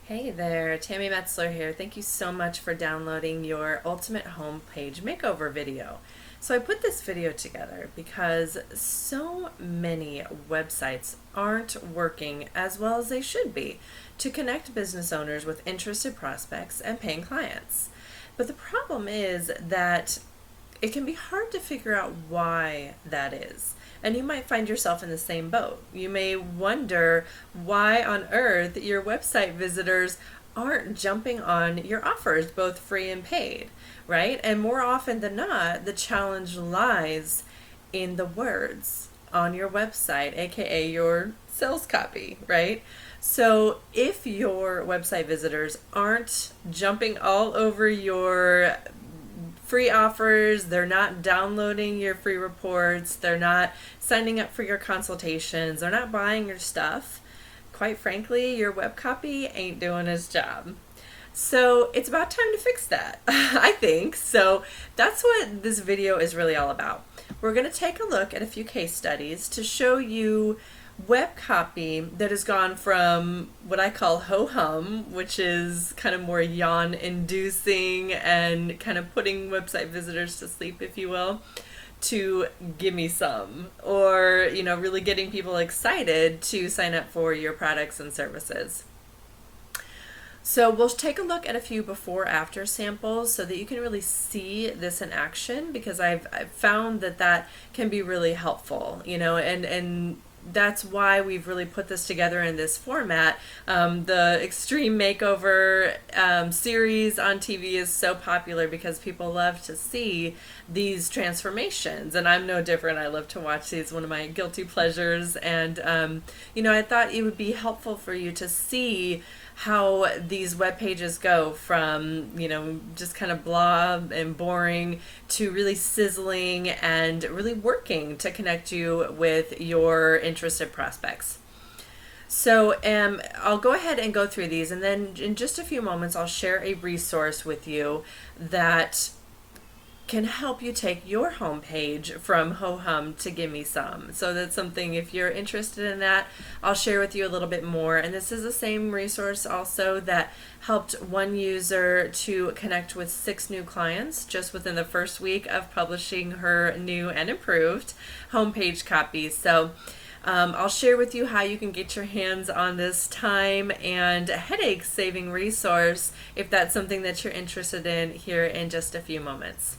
Hey there, Tammy Metzler here. Thank you so much for downloading your Ultimate Homepage Makeover video. So I put this video together because so many websites aren't working as well as they should be to connect business owners with interested prospects and paying clients. But the problem is that it can be hard to figure out why that is. And you might find yourself in the same boat. You may wonder why on earth your website visitors aren't jumping on your offers, both free and paid, right? And more often than not, the challenge lies in the words on your website, aka your sales copy, right? So if your website visitors aren't jumping all over your free offers, they're not downloading your free reports, they're not signing up for your consultations, they're not buying your stuff, quite frankly, your web copy ain't doing its job. So it's about time to fix that, I think. So that's what this video is really all about. We're going to take a look at a few case studies to show you web copy that has gone from what I call ho-hum, which is kind of more yawn inducing and kind of putting website visitors to sleep, if you will, to give me some, or really getting people excited to sign up for your products and services. So we'll take a look at a few before after samples so that you can really see this in action, because I've found that can be really helpful, and that's why we've really put this together in this format. The Extreme Makeover series on TV is so popular because people love to see these transformations, and I'm no different. I love to watch these, one of my guilty pleasures, and I thought it would be helpful for you to see how these web pages go from just kind of blah and boring to really sizzling and really working to connect you with your interested prospects. So I'll go ahead and go through these, and then in just a few moments I'll share a resource with you that can help you take your homepage from ho-hum to give me some. So that's something, if you're interested in that, I'll share with you a little bit more. And this is the same resource also that helped one user to connect with 6 new clients just within the first week of publishing her new and improved homepage copy. So I'll share with you how you can get your hands on this time and headache saving resource if that's something that you're interested in here in just a few moments.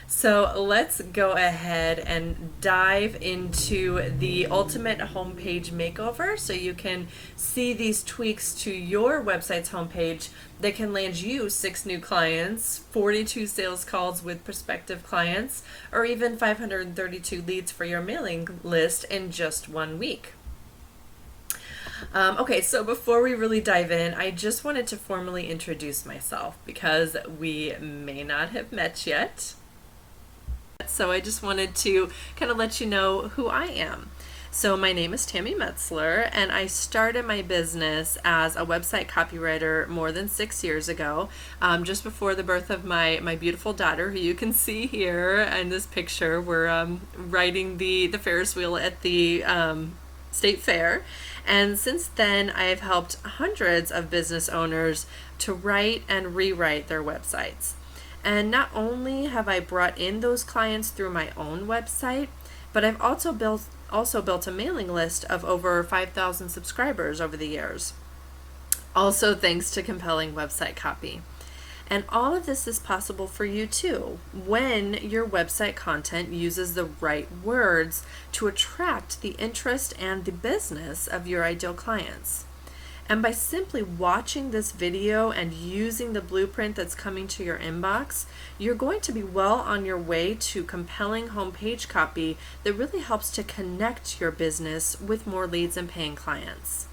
So let's go ahead and dive into the Ultimate Homepage Makeover so you can see these tweaks to your website's homepage that can land you 6 new clients, 42 sales calls with prospective clients, or even 532 leads for your mailing list in just 1 week. Okay, so before we really dive in, I just wanted to formally introduce myself because we may not have met yet. So I just wanted to kind of let you know who I am. So my name is Tammy Metzler, and I started my business as a website copywriter more than 6 years ago, just before the birth of my beautiful daughter, who you can see here in this picture. We're riding the Ferris wheel at the state fair. And since then, I have helped hundreds of business owners to write and rewrite their websites. And not only have I brought in those clients through my own website, but I've also built a mailing list of over 5,000 subscribers over the years. Also thanks to compelling website copy. And all of this is possible for you too, when your website content uses the right words to attract the interest and the business of your ideal clients. And by simply watching this video and using the blueprint that's coming to your inbox, you're going to be well on your way to compelling homepage copy that really helps to connect your business with more leads and paying clients.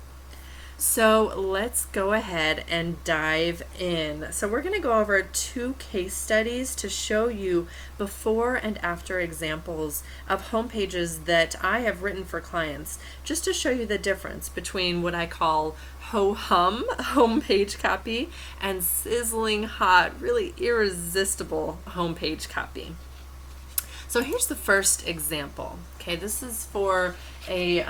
So let's go ahead and dive in. So we're going to go over 2 case studies to show you before and after examples of home pages that I have written for clients, just to show you the difference between what I call ho-hum homepage copy and sizzling hot, really irresistible homepage copy. So here's the first example. Okay, this is for a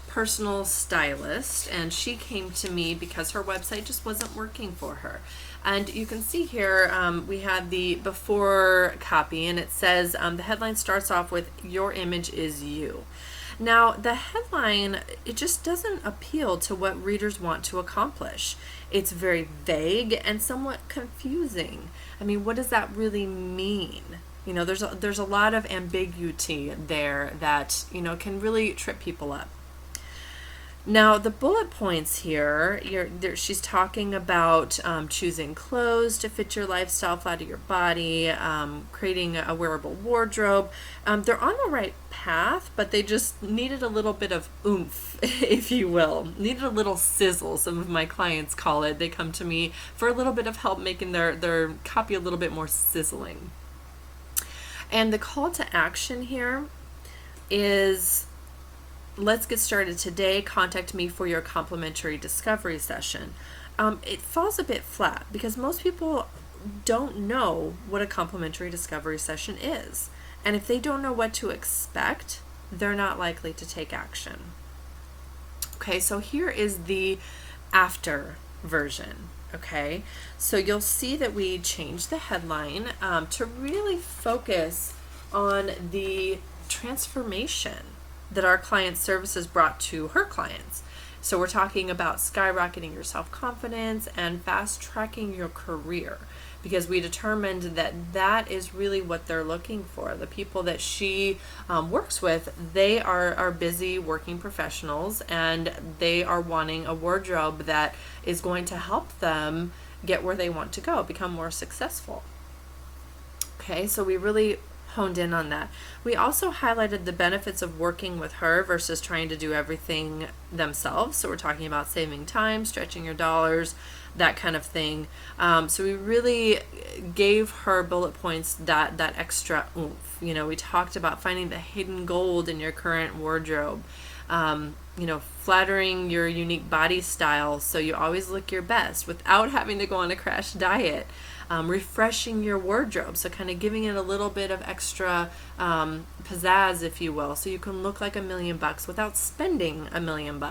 personal stylist, and she came to me because her website just wasn't working for her. And you can see here we have the before copy, and it says the headline starts off with "Your image is you." Now, the headline, it just doesn't appeal to what readers want to accomplish. It's very vague and somewhat confusing. I mean, what does that really mean? You know, there's a lot of ambiguity there that, you know, can really trip people up. Now, the bullet points here, she's talking about choosing clothes to fit your lifestyle, flatter your body, creating a wearable wardrobe. They're on the right path, but they just needed a little bit of oomph, if you will. Needed a little sizzle, some of my clients call it. They come to me for a little bit of help making their copy a little bit more sizzling. And the call to action here is, let's get started today. Contact me for your complimentary discovery session. It falls a bit flat because most people don't know what a complimentary discovery session is. And if they don't know what to expect, they're not likely to take action. Okay, so here is the after version. Okay, so you'll see that we changed the headline to really focus on the transformation that our client services brought to her clients. So we're talking about skyrocketing your self-confidence and fast-tracking your career, because we determined that that is really what they're looking for. The people that she works with, they are busy working professionals, and they are wanting a wardrobe that is going to help them get where they want to go, become more successful. Okay, so we really honed in on that. We also highlighted the benefits of working with her versus trying to do everything themselves. So we're talking about saving time, stretching your dollars, that kind of thing. So we really gave her bullet points that extra oomph. You know, we talked about finding the hidden gold in your current wardrobe. You know, flattering your unique body style so you always look your best without having to go on a crash diet. Refreshing your wardrobe, so kind of giving it a little bit of extra pizzazz, if you will, so you can look like $1 million without spending $1 million.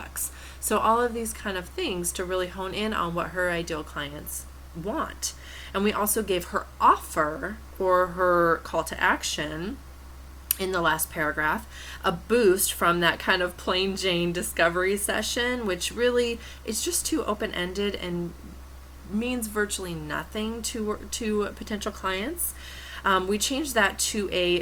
So all of these kind of things to really hone in on what her ideal clients want. And we also gave her offer, or her call to action, in the last paragraph, a boost from that kind of plain Jane discovery session, which really is just too open-ended and means virtually nothing to potential clients. We changed that to a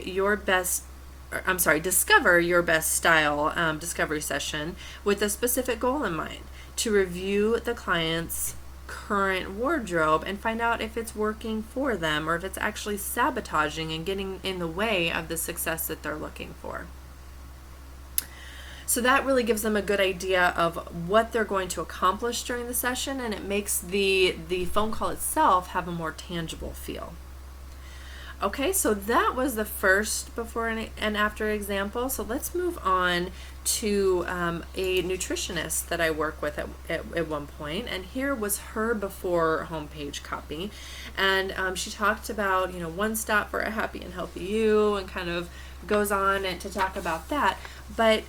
discover your best style discovery session with a specific goal in mind, to review the client's current wardrobe and find out if it's working for them or if it's actually sabotaging and getting in the way of the success that they're looking for. So that really gives them a good idea of what they're going to accomplish during the session, and it makes the phone call itself have a more tangible feel. Okay, so that was the first before and after example. So let's move on to a nutritionist that I work with at one point, and here was her before homepage copy, and she talked about, you know, one stop for a happy and healthy you, and kind of goes on and to talk about that. But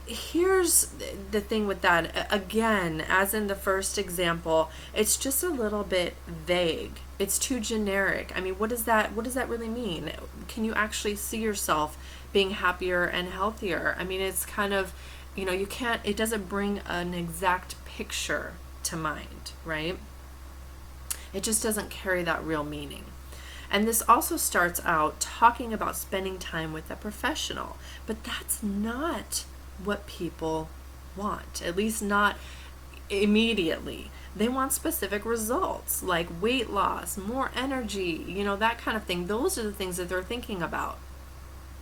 here's the thing with that. Again, as in the first example, it's just a little bit vague. It's too generic. I mean, what does that really mean? Can you actually see yourself being happier and healthier? I mean, it's kind of, you know, it doesn't bring an exact picture to mind, right? It just doesn't carry that real meaning. And this also starts out talking about spending time with a professional, but that's not what people want, at least not immediately. They want specific results like weight loss, more energy, you know, that kind of thing. Those are the things that they're thinking about.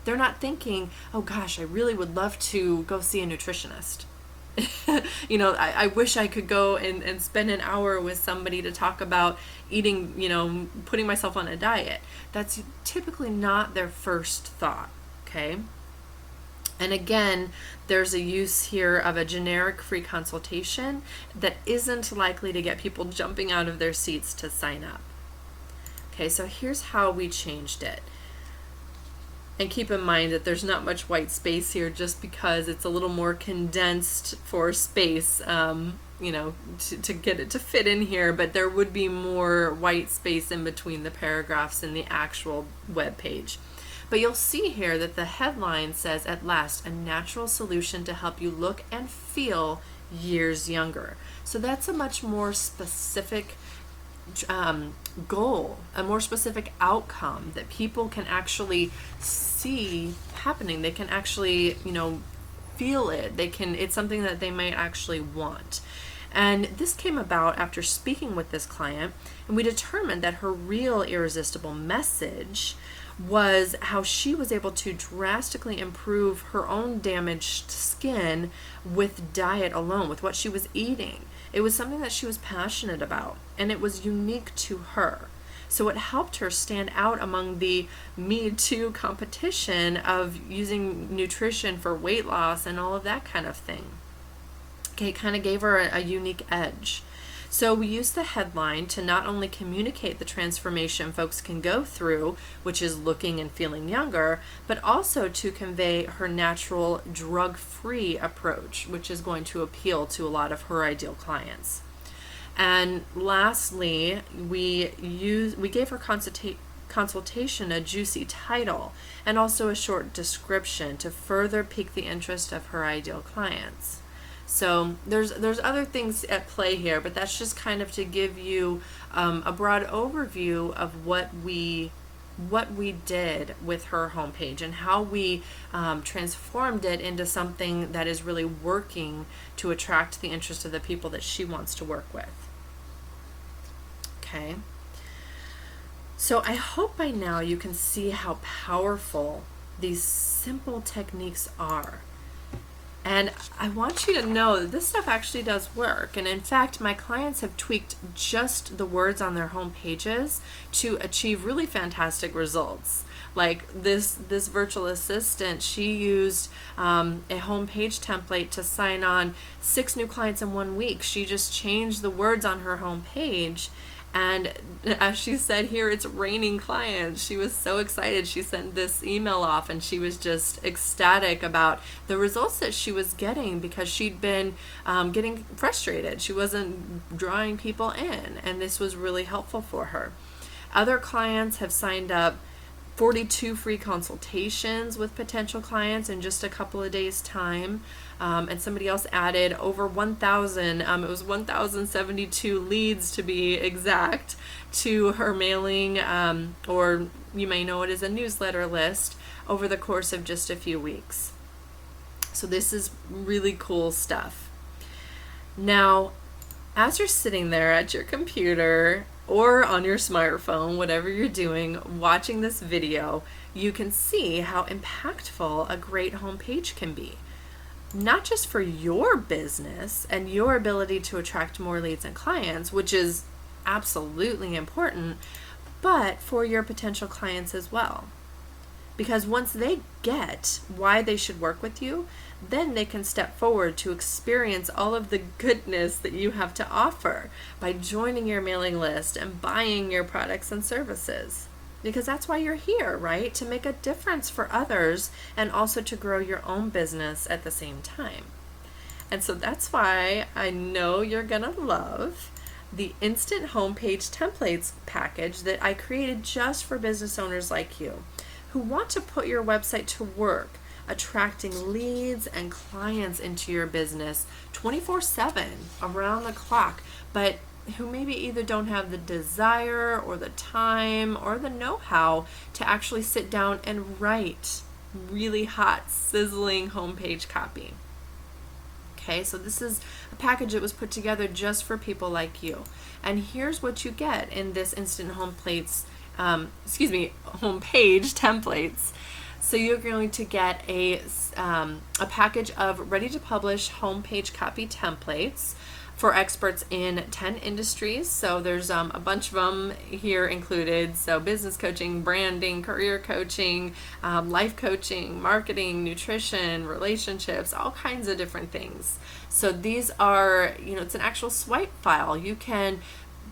They're not thinking, oh gosh, I really would love to go see a nutritionist. You know, I wish I could go and spend an hour with somebody to talk about eating, you know, putting myself on a diet. That's typically not their first thought, okay? And again, there's a use here of a generic free consultation that isn't likely to get people jumping out of their seats to sign up. Okay, so here's how we changed it. And keep in mind that there's not much white space here just because it's a little more condensed for space, to get it to fit in here, but there would be more white space in between the paragraphs in the actual web page. But you'll see here that the headline says, "At last, a natural solution to help you look and feel years younger." So that's a much more specific goal, a more specific outcome that people can actually see happening. They can actually, feel it. It's something that they might actually want. And this came about after speaking with this client, and we determined that her real irresistible message was how she was able to drastically improve her own damaged skin with diet alone, with what she was eating. It was something that she was passionate about, and it was unique to her. So it helped her stand out among the Me Too competition of using nutrition for weight loss and all of that kind of thing. Okay, it kind of gave her a unique edge. So we used the headline to not only communicate the transformation folks can go through, which is looking and feeling younger, but also to convey her natural drug-free approach, which is going to appeal to a lot of her ideal clients. And lastly, we gave her consultation a juicy title and also a short description to further pique the interest of her ideal clients. So there's other things at play here, but that's just kind of to give you a broad overview of what we did with her homepage and how we transformed it into something that is really working to attract the interest of the people that she wants to work with. Okay. So I hope by now you can see how powerful these simple techniques are. And I want you to know that this stuff actually does work. And in fact, my clients have tweaked just the words on their home pages to achieve really fantastic results. Like this virtual assistant, she used a home page template to sign on 6 new clients in 1 week. She just changed the words on her home page. And as she said here, it's raining clients. She was so excited. She sent this email off and she was just ecstatic about the results that she was getting because she'd been getting frustrated. She wasn't drawing people in, and this was really helpful for her. Other clients have signed up 42 free consultations with potential clients in just a couple of days' time. And somebody else added over 1,000, it was 1,072 leads to be exact, to her mailing, or you may know it as a newsletter list, over the course of just a few weeks. So this is really cool stuff. Now, as you're sitting there at your computer or on your smartphone, whatever you're doing, watching this video, you can see how impactful a great homepage can be. Not just for your business and your ability to attract more leads and clients, which is absolutely important, but for your potential clients as well. Because once they get why they should work with you, then they can step forward to experience all of the goodness that you have to offer by joining your mailing list and buying your products and services. Because that's why you're here, right? To make a difference for others and also to grow your own business at the same time. And so that's why I know you're gonna love the Instant Homepage Templates package that I created just for business owners like you who want to put your website to work, attracting leads and clients into your business 24/7 around the clock, but who maybe either don't have the desire or the time or the know-how to actually sit down and write really hot, sizzling homepage copy. Okay, so this is a package that was put together just for people like you. And here's what you get in this Instant Homepage Templates. So you're going to get a package of ready-to-publish homepage copy templates for experts in 10 industries. So there's a bunch of them here included. So business coaching, branding, career coaching, life coaching, marketing, nutrition, relationships, all kinds of different things. So these are, it's an actual swipe file. You can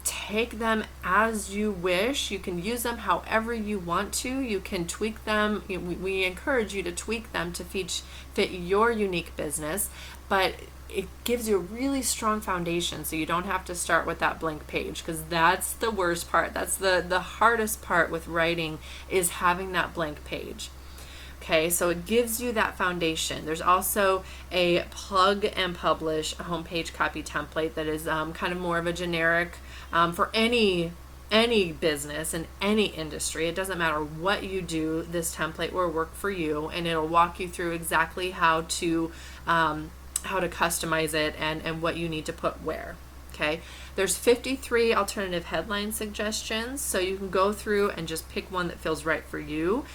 take them as you wish. You can use them however you want to. You can tweak them. We encourage you to tweak them to fit your unique business, but it gives you a really strong foundation, so you don't have to start with that blank page, because that's the worst part. That's the hardest part with writing, is having that blank page. Okay, so it gives you that foundation. There's also a plug and publish homepage copy template that is kind of more of a generic for any business in any industry. It doesn't matter what you do, this template will work for you, and it'll walk you through exactly how to customize it and what you need to put where. Okay, there's 53 alternative headline suggestions, so you can go through and just pick one that feels right for you.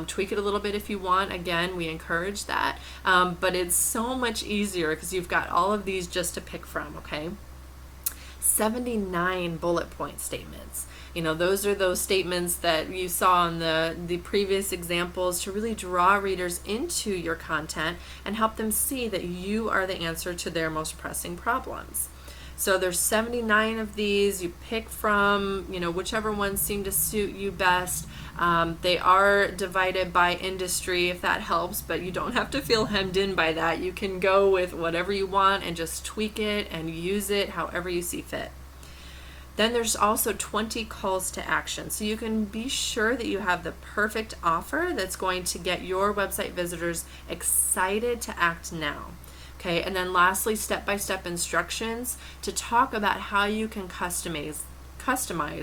Tweak it a little bit if you want. Again, we encourage that, but it's so much easier because you've got all of these just to pick from. Okay, 79 bullet point statements. Those are those statements that you saw in the previous examples to really draw readers into your content and help them see that you are the answer to their most pressing problems. So there's 79 of these. You pick from, whichever ones seem to suit you best. They are divided by industry, if that helps, but you don't have to feel hemmed in by that. You can go with whatever you want and just tweak it and use it however you see fit. Then there's also 20 calls to action. So you can be sure that you have the perfect offer that's going to get your website visitors excited to act now. Okay, and then lastly, step-by-step instructions to talk about how you can customize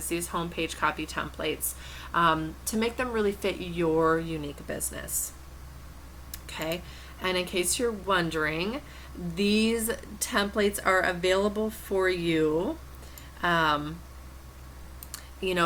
these homepage copy templates to make them really fit your unique business. Okay, and in case you're wondering, these templates are available for you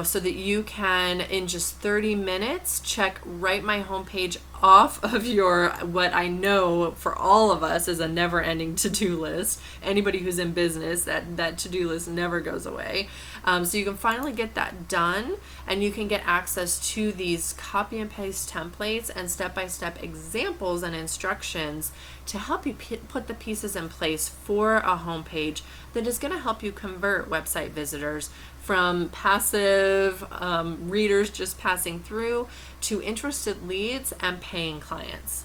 so that you can, in just 30 minutes, write my homepage off of your, what I know for all of us is a never-ending to-do list. Anybody who's in business, that to-do list never goes away. So you can finally get that done, and you can get access to these copy and paste templates and step-by-step examples and instructions to help you put the pieces in place for a homepage that is going to help you convert website visitors from passive readers just passing through to interested leads and paying clients.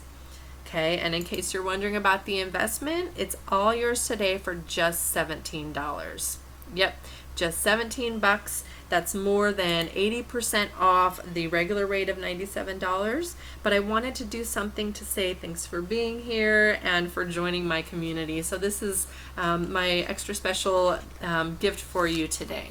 Okay, and in case you're wondering about the investment, it's all yours today for just $17. Yep, just 17 bucks. That's more than 80% off the regular rate of $97. But I wanted to do something to say thanks for being here and for joining my community. So this is my extra special gift for you today.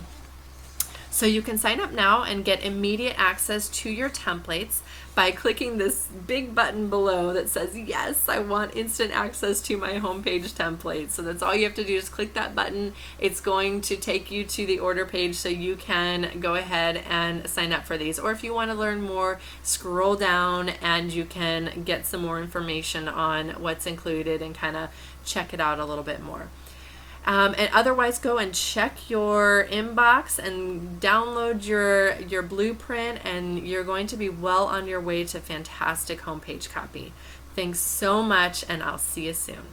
So you can sign up now and get immediate access to your templates by clicking this big button below that says, yes, I want instant access to my homepage template. So that's all you have to do, is click that button. It's going to take you to the order page so you can go ahead and sign up for these. Or if you want to learn more, scroll down and you can get some more information on what's included and kind of check it out a little bit more. And otherwise, go and check your inbox and download your blueprint, and you're going to be well on your way to fantastic homepage copy. Thanks so much, and I'll see you soon.